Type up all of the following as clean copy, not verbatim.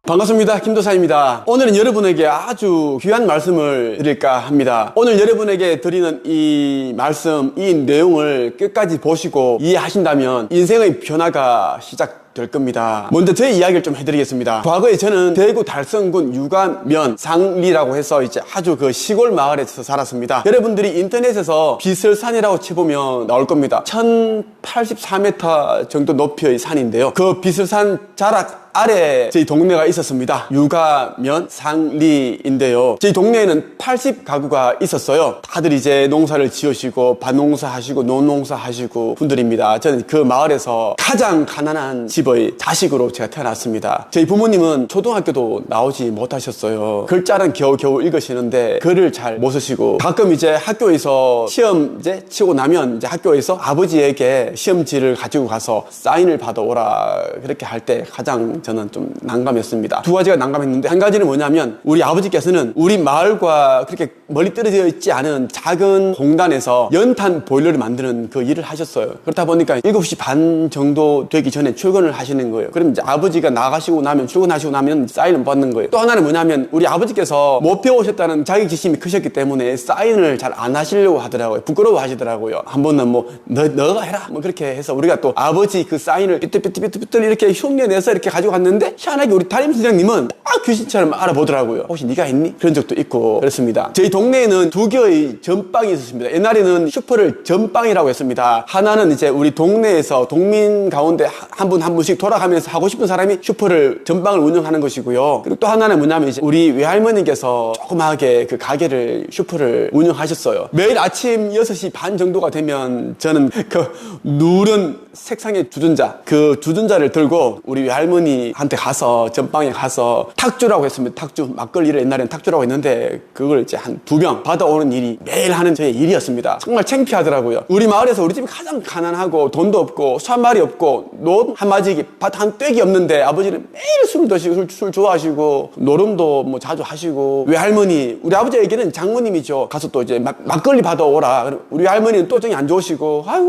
반갑습니다. 김도사입니다. 오늘은 여러분에게 아주 귀한 말씀을 드릴까 합니다. 오늘 여러분에게 드리는 이 말씀, 이 내용을 끝까지 보시고 이해하신다면 인생의 변화가 시작될 겁니다. 먼저 제 이야기를 좀 해드리겠습니다. 과거에 저는 대구 달성군 유가면 상리라고 해서 이제 아주 그 시골 마을에서 살았습니다. 여러분들이 인터넷에서 비설산이라고 쳐보면 나올 겁니다. 1084m 정도 높이의 산인데요. 그 비설산 자락 아래 저희 동네가 있었습니다. 유가면 상리인데요. 저희 동네에는 80가구가 있었어요. 다들 이제 농사를 지으시고 밭농사 하시고 논농사 하시고 분들입니다. 저는 그 마을에서 가장 가난한 집의 자식으로 제가 태어났습니다. 저희 부모님은 초등학교도 나오지 못하셨어요. 글자는 겨우겨우 읽으시는데 글을 잘 못 쓰시고 가끔 이제 학교에서 시험 이제 치고 나면 이제 학교에서 아버지에게 시험지를 가지고 가서 사인을 받아오라 그렇게 할 때 가장 저는 좀 난감했습니다. 두 가지가 난감했는데 한 가지는 뭐냐면 우리 아버지께서는 우리 마을과 그렇게 멀리 떨어져 있지 않은 작은 공단에서 연탄 보일러를 만드는 그 일을 하셨어요. 그렇다 보니까 7시 반 정도 되기 전에 출근을 하시는 거예요. 그럼 이제 아버지가 나가시고 나면 출근하시고 나면 사인을 받는 거예요. 또 하나는 뭐냐면 우리 아버지께서 못 배우셨다는 자격지심이 크셨기 때문에 사인을 잘 안 하시려고 하더라고요. 부끄러워 하시더라고요. 한 번은 뭐 너가 해라 뭐 그렇게 해서 우리가 또 아버지 그 사인을 삐뚤삐뚤삐뚤 이렇게 흉내내서 이렇게 가지고 갔는데 희한하게 우리 담임선생님은 딱 귀신처럼 알아보더라고요. 혹시 네가 했니? 그런 적도 있고 그렇습니다. 저희 동네에는 두 개의 전빵이 있었습니다. 옛날에는 슈퍼를 전빵이라고 했습니다. 하나는 이제 우리 동네에서 동민 가운데 한 분 한 분씩 돌아가면서 하고 싶은 사람이 슈퍼를 전빵을 운영하는 것이고요. 그리고 또 하나는 뭐냐면 이제 우리 외할머니께서 조그마하게 그 가게를 슈퍼를 운영하셨어요. 매일 아침 6시 반 정도가 되면 저는 그 누런 색상의 주전자 그 주전자를 들고 우리 외할머니한테 가서 전방에 가서 탁주라고 했습니다. 탁주 막걸리를 옛날에는 탁주라고 했는데 그걸 이제 한 2병 받아오는 일이 매일 하는 저의 일이었습니다. 정말 창피하더라고요. 우리 마을에서 우리 집이 가장 가난하고 돈도 없고 소 한 마리 없고 논 한 마지기 밭 한 떼기 없는데 아버지는 매일 술을 드시고 술 좋아하시고 노름도 뭐 자주 하시고 외할머니 우리 아버지에게는 장모님이죠. 가서 또 이제 막걸리 받아오라. 우리 할머니는 또 정이 안 좋으시고 아유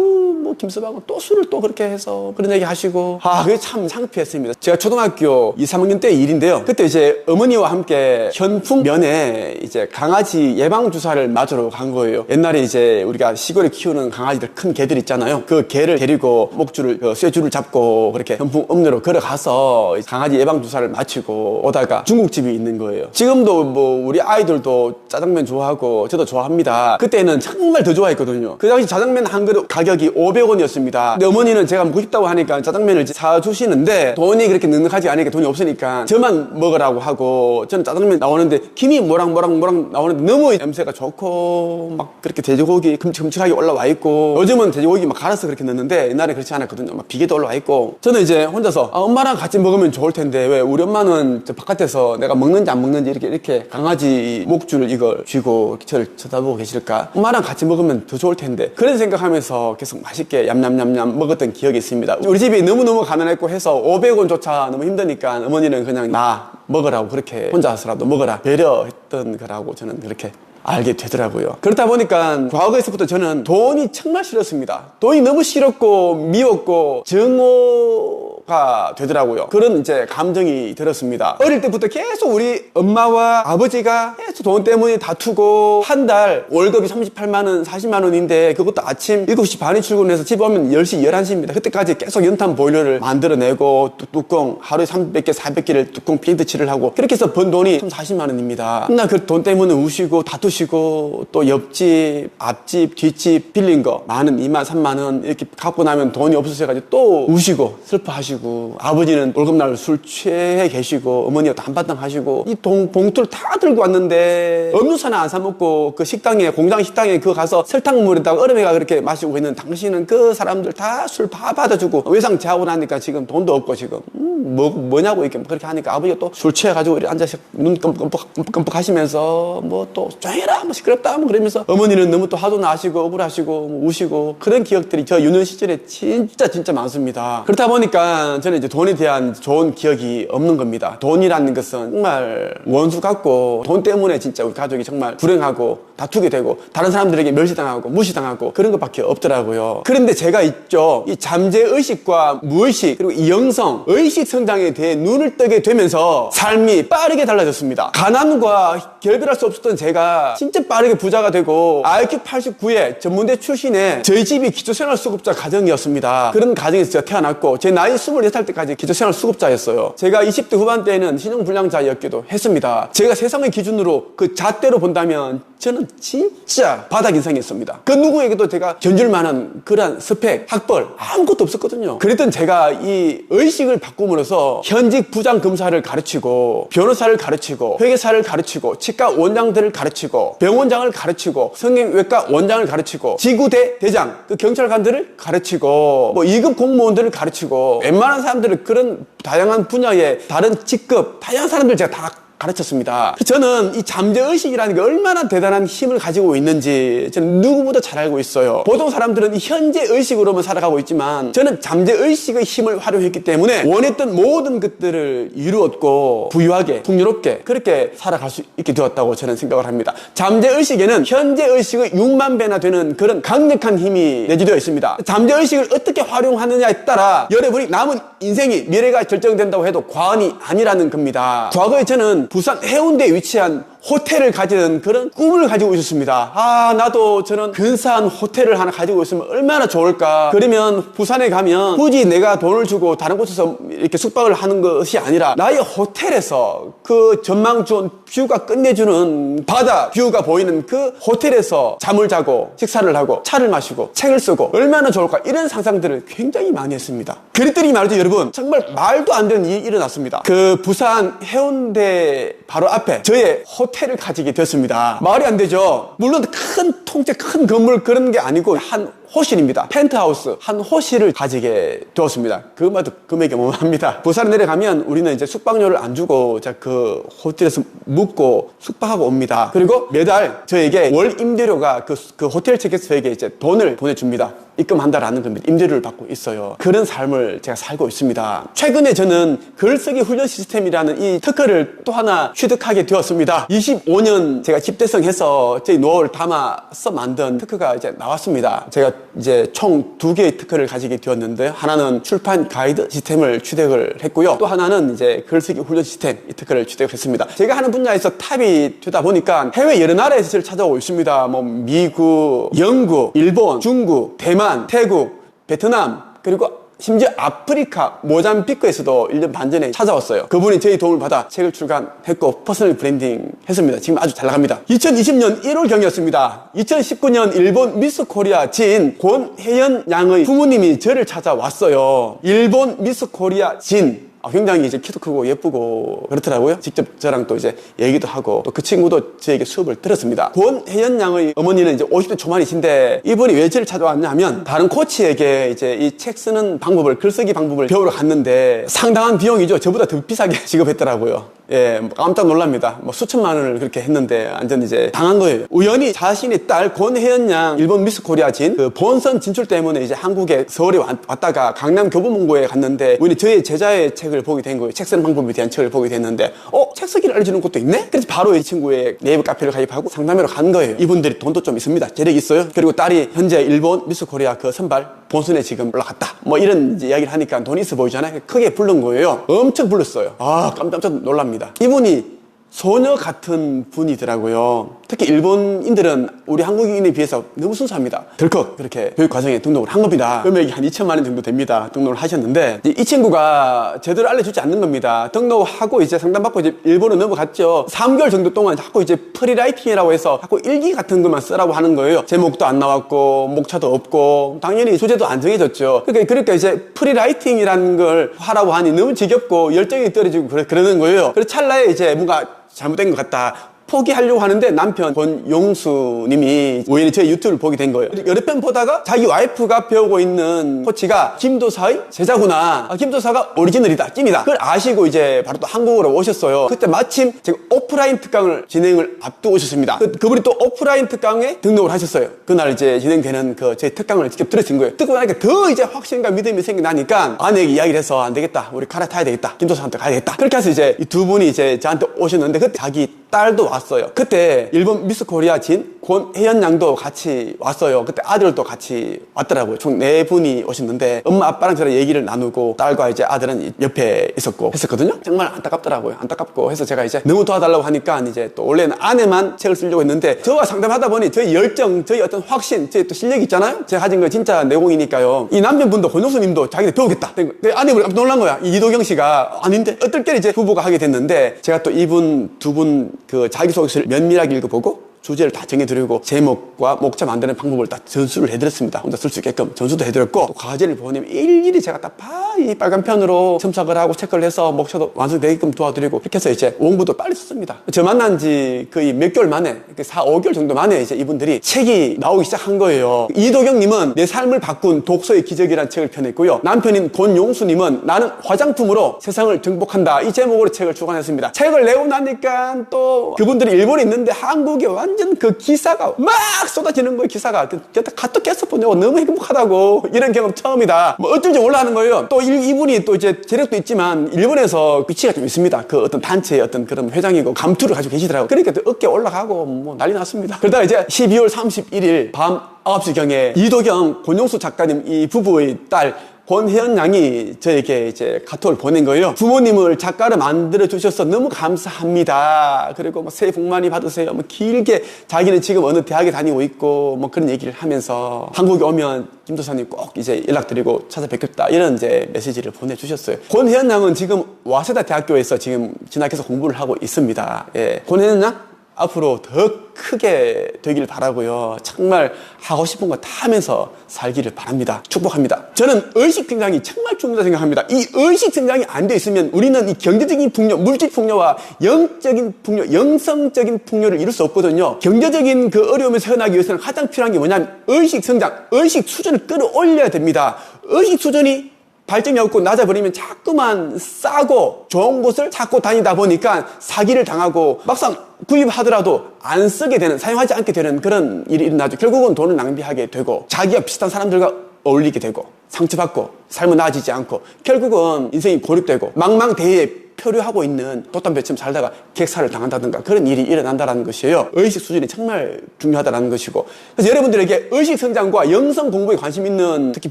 뭐 김서방은 또 술을 또 그렇게 해서 그런 얘기 하시고 그게 참 창피했습니다. 제가 초등학교 2, 3학년 때 일인데요. 그때 이제 어머니와 함께 현풍면에 이제 강아지 예방주사를 맞으러 간 거예요. 옛날에 이제 우리가 시골에 키우는 강아지들 큰 개들 있잖아요. 그 개를 데리고 목줄을 쇠줄을 잡고 그렇게 현풍 읍내로 걸어가서 강아지 예방주사를 맞추고 오다가 중국집이 있는 거예요. 지금도 뭐 우리 아이들도 짜장면 좋아하고 저도 좋아합니다. 그때는 정말 더 좋아했거든요. 그 당시 짜장면 한 그릇 가격이 500원이었습니다. 근데 어머니는 제가 먹고 싶다고 하니까 짜장면을 사주시는데 돈이 그렇게 넉넉하지 않으니까 돈이 없으니까 저만 먹으라고 하고 저는 짜장면 나오는데 김이 모락 나오는데 너무 냄새가 좋고 막 그렇게 돼지고기 큼직큼직하게 올라와 있고 요즘은 돼지고기 막 갈아서 그렇게 넣는데 옛날에 그렇지 않았거든요. 막 비계도 올라와 있고 저는 이제 혼자서 엄마랑 같이 먹으면 좋을 텐데 왜 우리 엄마는 저 바깥에서 내가 먹는지 안 먹는지 이렇게 강아지 목줄 이걸 쥐고 저를 쳐다보고 계실까? 엄마랑 같이 먹으면 더 좋을 텐데 그런 생각하면서 계속 맛있게 얌얌얌얌 먹었던 기억이 있습니다. 우리 집이 너무너무 가난했고 해서 500원조차 너무 힘드니까 어머니는 그냥 나 먹으라고 그렇게 혼자서라도 먹으라 배려했던 거라고 저는 그렇게 알게 되더라고요. 그렇다 보니까 과거에서부터 저는 돈이 정말 싫었습니다. 돈이 너무 싫었고 미웠고 정오가 되더라고요. 그런 이제 감정이 들었습니다. 어릴 때부터 계속 우리 엄마와 아버지가 계속 돈 때문에 다투고 한 달 월급이 38만 원, 40만 원인데 그것도 아침 7시 반에 출근해서 집 오면 10시, 11시입니다. 그때까지 계속 연탄 보일러를 만들어내고 뚜껑 하루에 300개, 400개를 뚜껑 페인트 칠을 하고 그렇게 해서 번 돈이 40만 원입니다. 맨날 그 돈 때문에 우시고 다투시고 또 옆집, 앞집, 뒷집 빌린 거 많은 2만, 3만 원 이렇게 갖고 나면 돈이 없으셔가지고 또 우시고 슬퍼하시고 아버지는 월급날 술 취해 계시고 어머니가 한바탕 하시고 이 봉투를 다 들고 왔는데 음료수나 안 사 먹고 그 식당에 공장 식당에 그 가서 설탕물에다가 얼음에가 그렇게 마시고 있는 당신은 그 사람들 다 술 다 받아주고 외상 제하고 나니까 지금 돈도 없고 지금 뭐냐고 이렇게 그렇게 하니까 아버지가 또 술 취해가지고 이렇게 앉아서 눈 끔뻑 하시면서 뭐 또 조용해라 뭐 시끄럽다 뭐 그러면서 어머니는 너무 또 화도 나시고 억울하시고 뭐 우시고 그런 기억들이 저 유년 시절에 진짜 많습니다. 그렇다 보니까 저는 이제 돈에 대한 좋은 기억이 없는 겁니다. 돈이라는 것은 정말 원수 같고 돈 때문에 진짜 우리 가족이 정말 불행하고 다투게 되고 다른 사람들에게 멸시당하고 무시당하고 그런 것밖에 없더라고요. 그런데 제가 있죠, 이 잠재의식과 무의식 그리고 이 영성 의식 성장에 대해 눈을 뜨게 되면서 삶이 빠르게 달라졌습니다. 가난과 결별할 수 없었던 제가 진짜 빠르게 부자가 되고 IQ 89에 전문대 출신에 저희 집이 기초생활수급자 가정이었습니다. 그런 가정에서 제가 태어났고 제 나이 24살 때까지 기초생활수급자였어요. 제가 20대 후반대에는 신용불량자였기도 했습니다. 제가 세상의 기준으로 그 잣대로 본다면 저는 진짜 바닥 인상이었습니다. 그 누구에게도 제가 견줄 만한 그러한 스펙, 학벌 아무것도 없었거든요. 그랬던 제가 이 의식을 바꿈으로써 현직 부장검사를 가르치고 변호사를 가르치고 회계사를 가르치고 치과 원장들을 가르치고 병원장을 가르치고 성형외과 원장을 가르치고 지구대 대장 그 경찰관들을 가르치고 뭐 2급 공무원들을 가르치고 웬만한 사람들을 그런 다양한 분야의 다른 직급 다양한 사람들 제가 다 가르쳤습니다. 저는 이 잠재의식이라는 게 얼마나 대단한 힘을 가지고 있는지 저는 누구보다 잘 알고 있어요. 보통 사람들은 이 현재의식으로만 살아가고 있지만 저는 잠재의식의 힘을 활용했기 때문에 원했던 모든 것들을 이루었고 부유하게 풍요롭게 그렇게 살아갈 수 있게 되었다고 저는 생각을 합니다. 잠재의식에는 현재의식의 6만 배나 되는 그런 강력한 힘이 내재되어 있습니다. 잠재의식을 어떻게 활용하느냐에 따라 여러분이 남은 인생이 미래가 결정된다고 해도 과언이 아니라는 겁니다. 과거에 저는 부산 해운대에 위치한 호텔을 가지는 그런 꿈을 가지고 있었습니다. 나도 저는 근사한 호텔을 하나 가지고 있으면 얼마나 좋을까. 그러면 부산에 가면 굳이 내가 돈을 주고 다른 곳에서 이렇게 숙박을 하는 것이 아니라 나의 호텔에서 그 전망 좋은 뷰가 끝내주는 바다 뷰가 보이는 그 호텔에서 잠을 자고 식사를 하고 차를 마시고 책을 쓰고 얼마나 좋을까. 이런 상상들을 굉장히 많이 했습니다. 그랬더니 말이죠 여러분, 정말 말도 안 되는 일이 일어났습니다. 그 부산 해운대 바로 앞에 저의 호텔을 가지게 됐습니다. 말이 안 되죠. 물론 큰 통째 큰 건물 그런 게 아니고 한 호실입니다. 펜트하우스 한 호실을 가지게 되었습니다. 그것마저 금액이 어마어마합니다. 부산에 내려가면 우리는 이제 숙박료를 안 주고 그 호텔에서 묵고 숙박하고 옵니다. 그리고 매달 저에게 월 임대료가 그 호텔 측에서 저에게 이제 돈을 보내줍니다. 입금한다라는 겁니다. 임대료를 받고 있어요. 그런 삶을 제가 살고 있습니다. 최근에 저는 글쓰기 훈련 시스템이라는 이 특허를 또 하나 취득하게 되었습니다. 25년 제가 집대성해서 제 노하우를 담아서 만든 특허가 이제 나왔습니다. 제가 이제 총 2개의 특허를 가지게 되었는데 하나는 출판 가이드 시스템을 취득을 했고요. 또 하나는 이제 글쓰기 훈련 시스템 이 특허를 취득했습니다. 제가 하는 분야에서 탑이 되다 보니까 해외 여러 나라에서 저를 찾아오고 있습니다. 뭐 미국, 영국, 일본, 중국, 대만, 태국, 베트남 그리고 심지어 아프리카 모잠비크에서도 1년 반 전에 찾아왔어요. 그분이 저희 도움을 받아 책을 출간했고 퍼스널 브랜딩 했습니다. 지금 아주 잘 나갑니다. 2020년 1월경이었습니다. 2019년 일본 미스 코리아 진 권혜연 양의 부모님이 저를 찾아왔어요. 일본 미스 코리아 진 굉장히 이제 키도 크고 예쁘고 그렇더라고요. 직접 저랑 또 이제 얘기도 하고 또 그 친구도 저에게 수업을 들었습니다. 권혜연 양의 어머니는 이제 50대 초반이신데 이분이 왜 저를 찾아왔냐면 다른 코치에게 이제 이 책 쓰는 방법을 글쓰기 방법을 배우러 갔는데 상당한 비용이죠. 저보다 더 비싸게 지급했더라고요. 예, 깜짝 놀랍니다. 뭐 수천만 원을 그렇게 했는데 완전 이제 당한 거예요. 우연히 자신의 딸 권혜연 양 일본 미스 코리아 진 그 본선 진출 때문에 이제 한국에 서울에 왔다가 강남 교보문고에 갔는데 우연히 저의 제자의 책을 보게 된 거예요. 책 쓰는 방법에 대한 책을 보게 됐는데 책 쓰기를 알려주는 것도 있네? 그래서 바로 이 친구의 네이버 카페를 가입하고 상담하러 간 거예요. 이분들이 돈도 좀 있습니다. 재력이 있어요. 그리고 딸이 현재 일본 미스 코리아 그 선발 본선에 지금 올라갔다. 뭐 이런 이제 이야기를 하니까 돈이 있어 보이잖아요. 크게 부른 거예요. 엄청 불렀어요. 깜짝 놀랍니다. 이분이 소녀 같은 분이더라고요. 특히 일본인들은 우리 한국인에 비해서 너무 순수합니다. 덜컥 그렇게 교육 과정에 등록을 한 겁니다. 금액이 한 2천만 원 정도 됩니다. 등록을 하셨는데 이 친구가 제대로 알려주지 않는 겁니다. 등록하고 이제 상담받고 이제 일본으로 넘어갔죠. 3개월 정도 동안 자꾸 이제 프리라이팅이라고 해서 자꾸 일기 같은 것만 쓰라고 하는 거예요. 제목도 안 나왔고 목차도 없고 당연히 소재도 안 정해졌죠. 그러니까 이제 프리라이팅이라는 걸 하라고 하니 너무 지겹고 열정이 떨어지고 그러는 거예요. 그래서 찰나에 이제 뭔가 잘못된 것 같다. 포기하려고 하는데 남편 권용수님이 우연히 제 유튜브를 보게 된 거예요. 여러 편 보다가 자기 와이프가 배우고 있는 코치가 김도사의 제자구나. 김도사가 오리지널이다, 찐이다. 그걸 아시고 이제 바로 또 한국으로 오셨어요. 그때 마침 제가 오프라인 특강을 진행을 앞두고 오셨습니다. 그분이 또 오프라인 특강에 등록을 하셨어요. 그날 이제 진행되는 제 특강을 직접 들으신 거예요. 듣고 나니까 더 이제 확신과 믿음이 생겨나니까 아내에게 이야기를 해서 안 되겠다, 우리 갈아타야 되겠다, 김도사한테 가야 되겠다. 그렇게 해서 이제 이 두 분이 이제 저한테 오셨는데 그때 자기 딸도 왔어요. 그때 일본 미스 코리아 진 권혜연 양도 같이 왔어요. 그때 아들도 같이 왔더라고요. 총 4분이 오셨는데 엄마 아빠랑 저랑 얘기를 나누고 딸과 이제 아들은 옆에 있었고 했었거든요. 정말 안타깝더라고요. 안타깝고 해서 제가 이제 너무 도와달라고 하니까 이제 또 원래는 아내만 책을 쓰려고 했는데 저와 상담하다 보니 저희 열정, 저희 어떤 확신, 저희 또 실력이 있잖아요. 제가 가진 거 진짜 내공이니까요. 이 남편분도 권용수님도 자기네 배우겠다. 아내분이 깜짝 놀란 거야. 이도경 씨가 아닌데 어떨결에 이제 후보가 하게 됐는데 제가 또 이분 두 분 자기소개서를 면밀하게 읽어보고 주제를 다 정해드리고 제목과 목차 만드는 방법을 다 전수를 해드렸습니다. 혼자 쓸 수 있게끔 전수도 해드렸고 또 과제를 보내면 일일이 제가 다 이 빨간 편으로 첨삭을 하고 체크를 해서 목차도 완성되게끔 도와드리고 이렇게 해서 이제 원고도 빨리 썼습니다. 저 만난 지 거의 몇 개월 만에 4, 5개월 정도 만에 이제 이분들이 책이 나오기 시작한 거예요. 이도경님은 내 삶을 바꾼 독서의 기적이라는 책을 펴냈고요. 남편인 권용수님은 나는 화장품으로 세상을 정복한다, 이 제목으로 책을 출간했습니다. 책을 내고 나니까 또 그분들이 일본에 있는데 한국에 완전 그 기사가 막 쏟아지는 거예요. 기사가 카톡 계속 보내고 너무 행복하다고, 이런 경험 처음이다, 뭐 어쩐지 몰라 하는 거예요. 또 이분이 또 이제 재력도 있지만 일본에서 위치가 좀 있습니다. 그 어떤 단체의 어떤 그런 회장이고 감투를 가지고 계시더라고요. 그러니까 또 어깨 올라가고 뭐 난리 났습니다. 그러다가 이제 12월 31일 밤 9시경에 이도경, 권용수 작가님 이 부부의 딸 권혜연 양이 저에게 이제 카톡을 보낸 거예요. 부모님을 작가로 만들어 주셔서 너무 감사합니다. 그리고 뭐 새해 복 많이 받으세요. 뭐 길게 자기는 지금 어느 대학에 다니고 있고 뭐 그런 얘기를 하면서 한국에 오면 김도사님 꼭 이제 연락드리고 찾아뵙겠다, 이런 이제 메시지를 보내주셨어요. 권혜연 양은 지금 와세다 대학교에서 지금 진학해서 공부를 하고 있습니다. 예. 권혜연 양 앞으로 더 크게 되길 바라고요. 정말 하고 싶은 거 다 하면서 살기를 바랍니다. 축복합니다. 저는 의식 성장이 정말 중요하다고 생각합니다. 이 의식 성장이 안 돼 있으면 우리는 이 경제적인 풍요, 물질 풍요와 영적인 풍요, 영성적인 풍요를 이룰 수 없거든요. 경제적인 그 어려움에서 헤어나기 위해서는 가장 필요한 게 뭐냐면 의식 성장, 의식 수준을 끌어올려야 됩니다. 의식 수준이 발전이 없고 낮아버리면 자꾸만 싸고 좋은 곳을 찾고 다니다 보니까 사기를 당하고 막상 구입하더라도 안 쓰게 되는, 사용하지 않게 되는 그런 일이 일어나죠. 결국은 돈을 낭비하게 되고 자기가 비슷한 사람들과 어울리게 되고 상처받고 삶은 나아지지 않고 결국은 인생이 고립되고 망망대해에 표류하고 있는 돛담배처럼 살다가 객사를 당한다든가 그런 일이 일어난다는 것이에요. 의식 수준이 정말 중요하다는 것이고, 그래서 여러분들에게 의식 성장과 영성 공부에 관심 있는 특히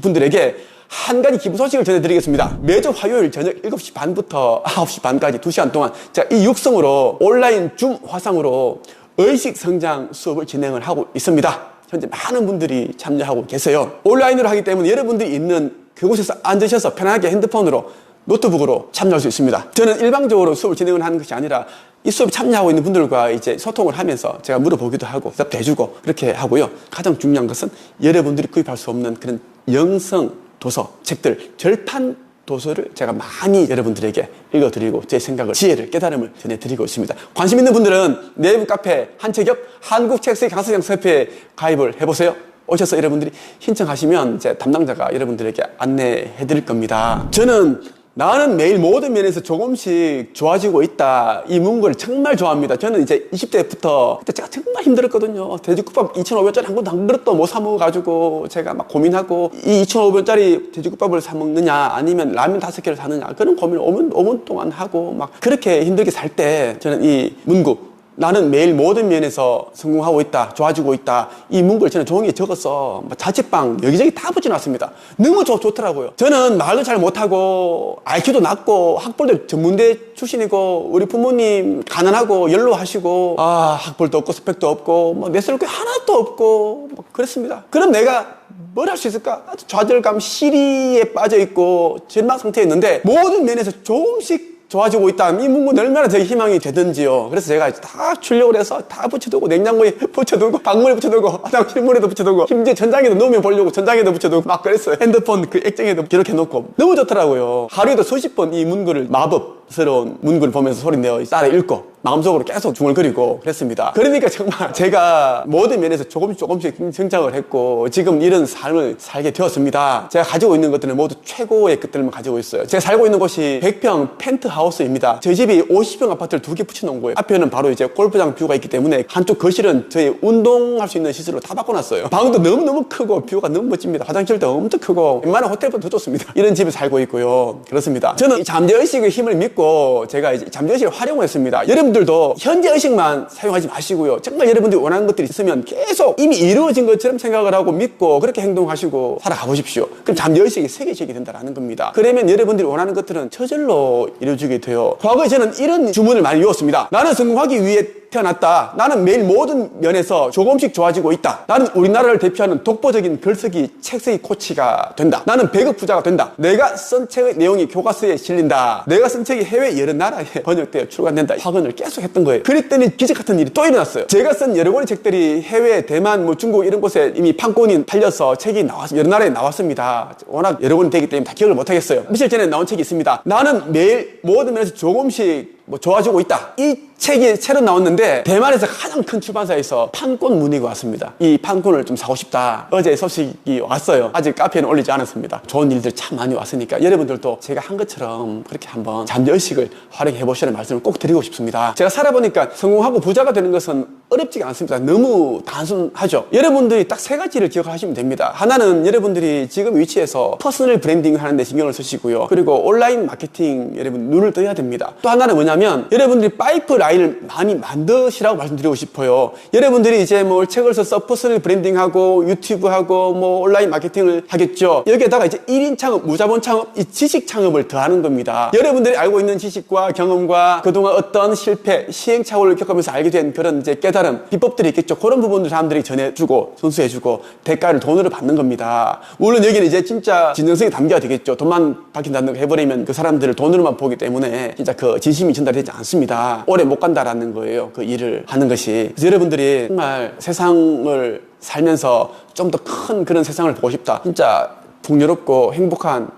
분들에게 한 가지 기쁜 소식을 전해드리겠습니다. 매주 화요일 저녁 7시 반부터 9시 반까지 2시간 동안 제가 이 육성으로 온라인 줌 화상으로 의식 성장 수업을 진행을 하고 있습니다. 현재 많은 분들이 참여하고 계세요. 온라인으로 하기 때문에 여러분들이 있는 그곳에서 앉으셔서 편하게 핸드폰으로, 노트북으로 참여할 수 있습니다. 저는 일방적으로 수업을 진행을 하는 것이 아니라 이 수업에 참여하고 있는 분들과 이제 소통을 하면서 제가 물어보기도 하고 대답도 해주고 그렇게 하고요. 가장 중요한 것은 여러분들이 구입할 수 없는 그런 영성 도서, 책들, 절판 도서를 제가 많이 여러분들에게 읽어드리고 제 생각을, 지혜를, 깨달음을 전해드리고 있습니다. 관심 있는 분들은 네이버 카페 한책엽 한국책쓰기 강사장협회에 가입을 해보세요. 오셔서 여러분들이 신청하시면 제 담당자가 여러분들에게 안내해드릴 겁니다. 저는 나는 매일 모든 면에서 조금씩 좋아지고 있다, 이 문구를 정말 좋아합니다. 저는 이제 20대부터 그때 제가 정말 힘들었거든요. 돼지국밥 2,500원짜리 한 그릇도 못 사 먹어가지고 제가 막 고민하고 이 2,500원짜리 돼지국밥을 사 먹느냐 아니면 라면 5개를 사느냐 그런 고민을 5분 동안 하고 막 그렇게 힘들게 살 때 저는 이 문구, 나는 매일 모든 면에서 성공하고 있다, 좋아지고 있다, 이 문구를 저는 종이에 적어서 자취방 여기저기 다 붙여놨습니다. 너무 좋더라고요. 저는 말도 잘 못하고 IQ도 낮고 학벌도 전문대 출신이고 우리 부모님 가난하고 연로하시고 학벌도 없고 스펙도 없고 내세울 게 하나도 없고 그랬습니다. 그럼 내가 뭘 할 수 있을까? 아주 좌절감, 시리에 빠져있고 절망 상태였는데 모든 면에서 조금씩 좋아지고 있다. 이 문구는 얼마나 저희 희망이 되든지요. 그래서 제가 다 출력을 해서 다 붙여두고, 냉장고에 붙여두고, 방문에 붙여두고, 화장실 문에도 붙여두고, 심지어 전장에도 넣으면 보려고 전장에도 붙여두고 막 그랬어요. 핸드폰 그 액정에도 기록해놓고. 너무 좋더라고요. 하루에도 수십 번 이 문구를, 마법스러운 문구를 보면서 소리 내어 따라 읽고 마음속으로 계속 중얼거리고 그랬습니다. 그러니까 정말 제가 모든 면에서 조금씩 성장을 했고 지금 이런 삶을 살게 되었습니다. 제가 가지고 있는 것들은 모두 최고의 것들만 가지고 있어요. 제가 살고 있는 곳이 100평 펜트하우스입니다. 저희 집이 50평 아파트를 2개 붙여놓은 거예요. 앞에는 바로 이제 골프장 뷰가 있기 때문에 한쪽 거실은 저희 운동할 수 있는 시설로 다 바꿔놨어요. 방도 너무너무 크고 뷰가 너무 멋집니다. 화장실도 엄청 크고 웬만한 호텔보다 더 좋습니다. 이런 집에 살고 있고요. 그렇습니다. 저는 이 잠재의식의 힘을 믿고 제가 이제 잠재의식을 활용했습니다. 여러분들도 현재의식만 사용하지 마시고요. 정말 여러분들이 원하는 것들이 있으면 계속 이미 이루어진 것처럼 생각을 하고 믿고 그렇게 행동하시고 살아가 보십시오. 그럼 잠재의식이 세계적이 된다는 겁니다. 그러면 여러분들이 원하는 것들은 저절로 이루어지게 돼요. 과거에 저는 이런 주문을 많이 외웠습니다. 나는 성공하기 위해 태어났다. 나는 매일 모든 면에서 조금씩 좋아지고 있다. 나는 우리나라를 대표하는 독보적인 글쓰기, 책쓰기 코치가 된다. 나는 100억 부자가 된다. 내가 쓴 책의 내용이 교과서에 실린다. 내가 쓴 책이 해외 여러 나라에 번역되어 출간된다. 확언을 계속 했던 거예요. 그랬더니 기적 같은 일이 또 일어났어요. 제가 쓴 여러 권의 책들이 해외, 대만, 중국 이런 곳에 이미 판권이 팔려서 책이 나와서 여러 나라에 나왔습니다. 워낙 여러 권이 되기 때문에 다 기억을 못 하겠어요. 며칠 전에 나온 책이 있습니다. 나는 매일 모든 면에서 조금씩 좋아지고 있다. 이 책이 새로 나왔는데 대만에서 가장 큰 출판사에서 판권 문의가 왔습니다. 이 판권을 좀 사고 싶다. 어제 소식이 왔어요. 아직 카페에는 올리지 않았습니다. 좋은 일들 참 많이 왔으니까 여러분들도 제가 한 것처럼 그렇게 한번 잠재의식을 활용해 보시라는 말씀을 꼭 드리고 싶습니다. 제가 살아보니까 성공하고 부자가 되는 것은 어렵지가 않습니다. 너무 단순하죠. 여러분들이 딱 3가지를 기억하시면 됩니다. 하나는 여러분들이 지금 위치에서 퍼스널 브랜딩을 하는 데 신경을 쓰시고요. 그리고 온라인 마케팅 여러분 눈을 떠야 됩니다. 또 하나는 뭐냐면 여러분들이 파이프라인을 많이 만드시라고 말씀드리고 싶어요. 여러분들이 이제 책을 써서 퍼스널 브랜딩하고 유튜브하고 온라인 마케팅을 하겠죠. 여기에다가 이제 1인 창업, 무자본 창업, 이 지식 창업을 더하는 겁니다. 여러분들이 알고 있는 지식과 경험과 그동안 어떤 실패, 시행착오를 겪으면서 알게 된 그런 이제 깨달음, 비법들이 있겠죠. 그런 부분들 사람들이 전해주고 선수해주고 대가를 돈으로 받는 겁니다. 물론 여기는 이제 진짜 진정성이 담겨야 되겠죠. 돈만 밝힌다는 거 해버리면 그 사람들을 돈으로만 보기 때문에 진짜 그 진심이 전달되지 않습니다. 오래 못 간다라는 거예요. 그 일을 하는 것이. 그래서 여러분들이 정말 세상을 살면서 좀 더 큰 그런 세상을 보고 싶다. 진짜 풍요롭고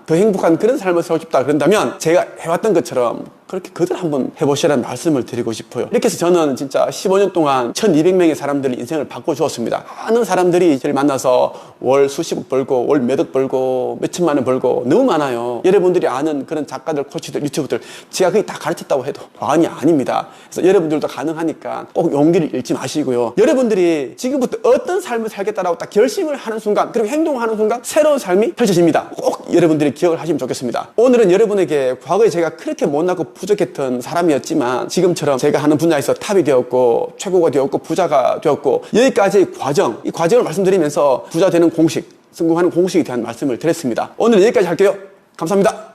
더 행복한 그런 삶을 살고 싶다. 그런다면 제가 해왔던 것처럼 그렇게 그들 한번 해보시라는 말씀을 드리고 싶어요. 이렇게 해서 저는 진짜 15년 동안 1200명의 사람들의 인생을 바꿔주었습니다. 많은 사람들이 저를 만나서 월 수십억 벌고 월 몇억 벌고 몇천만 원 벌고 너무 많아요. 여러분들이 아는 그런 작가들, 코치들, 유튜브들 제가 그게 다 가르쳤다고 해도 과언이 아닙니다. 그래서 여러분들도 가능하니까 꼭 용기를 잃지 마시고요. 여러분들이 지금부터 어떤 삶을 살겠다라고 딱 결심을 하는 순간 그리고 행동하는 순간 새로운 삶이 펼쳐집니다. 꼭 여러분들이 기억을 하시면 좋겠습니다. 오늘은 여러분에게 과거에 제가 그렇게 못나고 부족했던 사람이었지만 지금처럼 제가 하는 분야에서 탑이 되었고 최고가 되었고 부자가 되었고 여기까지의 과정, 이 과정을 말씀드리면서 부자 되는 공식, 성공하는 공식에 대한 말씀을 드렸습니다. 오늘은 여기까지 할게요. 감사합니다.